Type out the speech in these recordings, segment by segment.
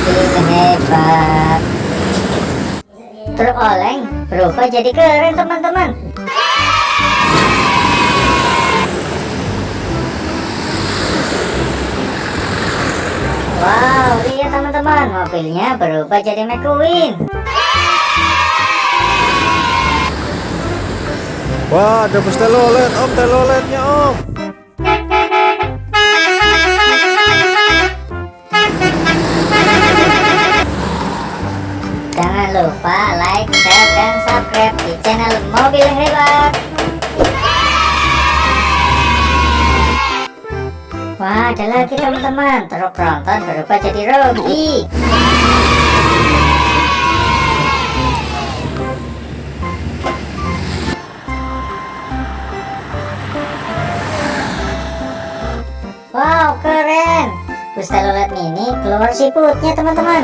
mobil hebat. Truk oleng berubah jadi keren teman-teman. Wow, lihat teman-teman, mobilnya berubah jadi McQueen. Wah, ada bus telolet om, teloletnya om. Jangan lupa like, share, dan subscribe di channel Mobil Hebat. Wah, ada lagi teman-teman, truk tronton berubah jadi Rogi. Wow, keren. Bus telolet mini keluar siputnya teman-teman.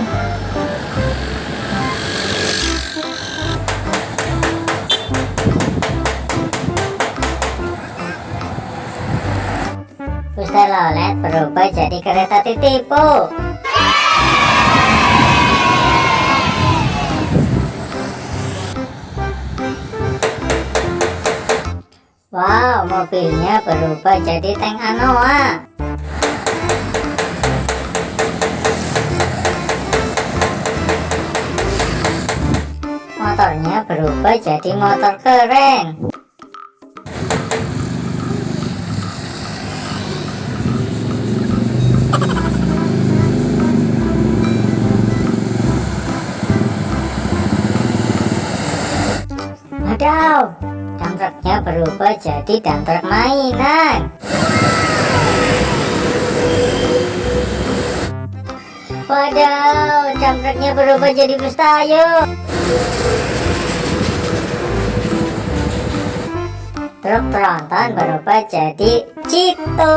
Bus telolet berubah jadi kereta titipu. Wow, mobilnya berubah jadi tank Anoa. Motornya berubah jadi motor keren. Wadaw, dump truknya berubah jadi dump truk mainan. Wadaw, dump truknya berubah jadi bus tayo. Truk tronton berubah jadi Cito.